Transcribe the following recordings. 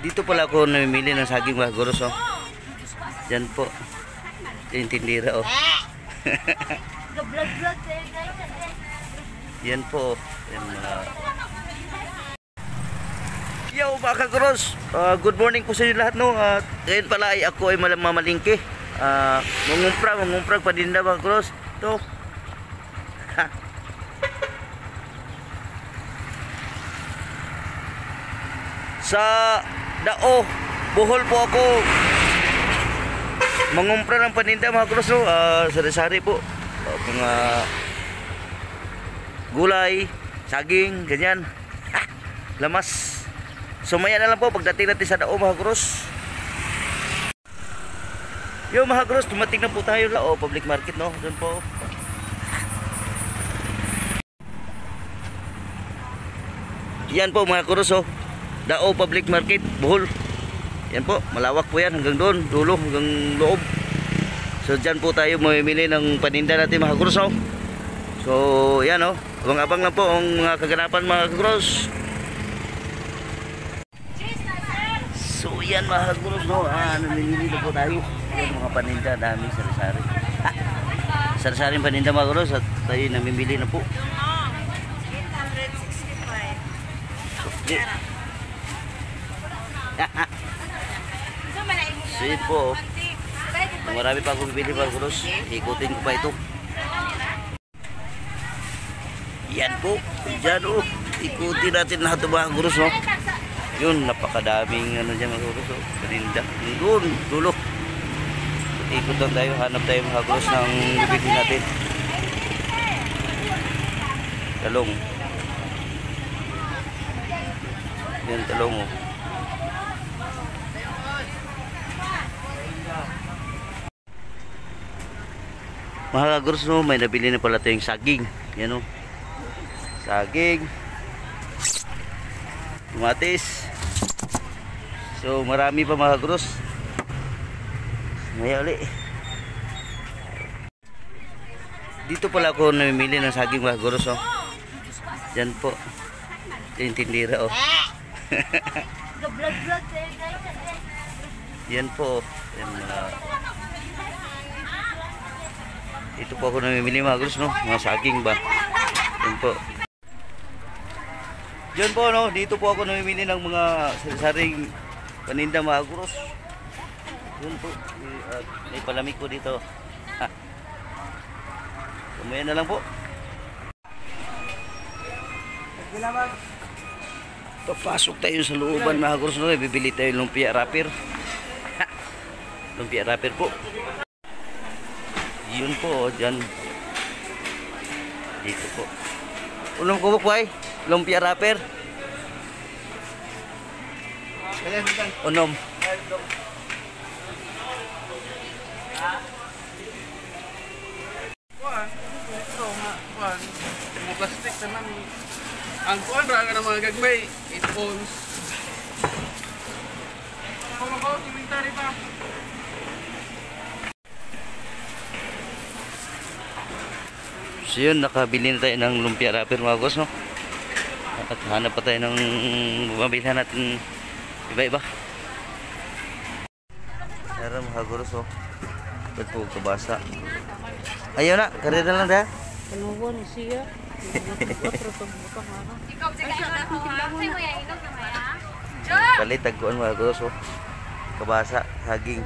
Dito pala ako namimili ng saging mga guros, oh. Diyan po. Yung tindira, oh. Yan po. Yan, yo mga kaguros, good morning po sa inyo lahat, no. Ngayon pala ay ako ay mamalingki. Mangumprag paninda mga kaguros. Ito. Sa Dao, Bohol po ako mangumpra ng paninda mga kaguros, no. Sari-sari po. Mga gulay, saging, ganyan. Lamas. Sumaya na lang po pagdating natin sa Dao mga kaguros. Yo mga kaguros, dumating na po tayo sa public market, no. Doon po. Yan po mga kaguros, oh. Dao public market, Bohol. Yan po, malawak po yan hanggang doon, dulo, hanggang loob. So dyan po tayo mamimili ng paninda natin mga kaguros, oh. So yan, oh. Abang-abang lang po ang mga kaganapan mga kaguros. So yan mga kaguros, no. Namimili na po tayo. Yan mga paninda, dami sari-sari. Sari-sari paninda mga kaguros at tayo namimili na po. 865. So yun po, oh. Marami pa akong bibili mga kaguros. Ikutin ko pa ito. Yan po, dyan, oh. Ikutin natin lahat mga kaguros, no. Yun, napakadaming ano dyan mga kaguros, oh. Paninda. Doon, dulo. Ikot lang tayo, hanap tayo mga kaguros ng bibili natin. Talong. Yan, talong, oh. Mga kaguros, no, may nabili na pala tayong saging. Yan, oh. Saging, kamatis. So marami pa mga kaguros. Maya ulit. Dito pala ako namimili ng saging mga kaguros, oh. Diyan po. Yung tindira, oh. Yan po. Yan, dito po ako namimili mga kaguros, no. Mga saging ba. Yan po. Diyan po, no, dito po ako namimili ng mga saring paninda mga kaguros. Yun po, may palamig ko dito. Kumaya na lang po. Papasok tayo sa looban mga kaguros, no. Bibili tayo lumpia wrapper. Lumpia wrapper po. Yun po, dyan. Dito po. Unong kubok ba eh? Lumpia wrapper. Unom. Mga plastic naman. Ang kuwan ra ka ng mga gagmay. 8 pounds. Kumakaw, inventary pa. So yun, nakabili na tayo ng lumpia wrapper mga kaguros, no. At hanap pa tayo ng mabilhan natin iba-iba. Tara mga kaguros, oh. Ba't po kabasa? Ayaw na, karera lang dah. Kanuwan siya. Palit, tagkuan mga kaguros, oh. Kabasa, saging.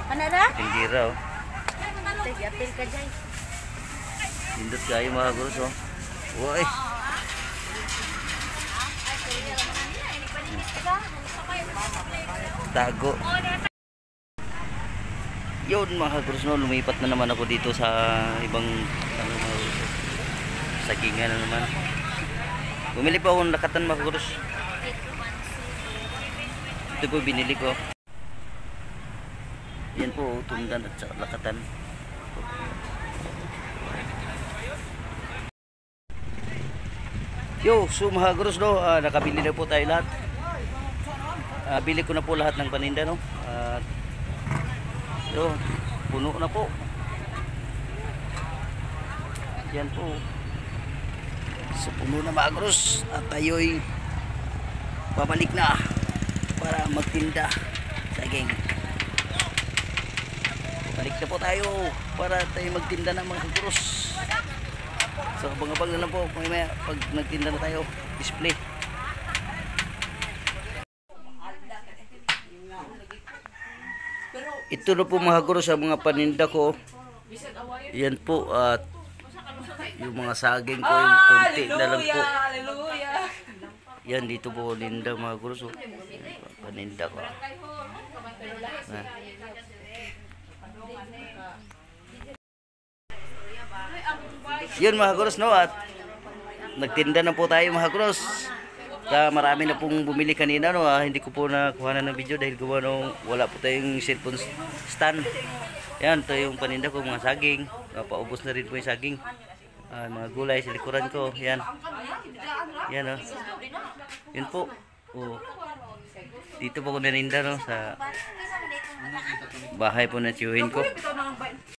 Ano na? Tindira, oh. Apil ka dyan. Indot kayo mga kaguros, oh. Uy. Tago. Yun mga kaguros, no, lumipat na naman ako dito sa ibang sagingan na naman. Bumili pa akong lakatan mga kaguros. Ito po binili ko. Yan po, tundan at saka lakatan. Yo, so mga kaguros, no, nakabili na po tayo lahat. Bili ko na po lahat ng paninda, no. Yo, puno na po. Yan po. So puno na mga Karos at tayo'y babalik na para magtinda saging. Balik na po tayo para tayo magtinda ng mga Karos. So abang-abang na lang po mamaya pag nagtinda na tayo, display. Ito na po mga Karos sa mga paninda ko. Yan po at yung mga saging ko yung konti na lang po. Yan dito po paninda mga Karos. Paninda ko. Yun mga Karos no at nagtinda na po tayo mga Karos. Marami na pong bumili kanina no, hindi ko po nakuha ng video dahil gawa nung wala po tayong cellphone stand. Yan, ito yung paninda ko mga saging. Paubos na rin po yung saging. Mga gulay sa likuran ko. Yan. Yan oh. Yun po. Oh. Dito po ko naninda no sa bahay po na tiyuhin ko.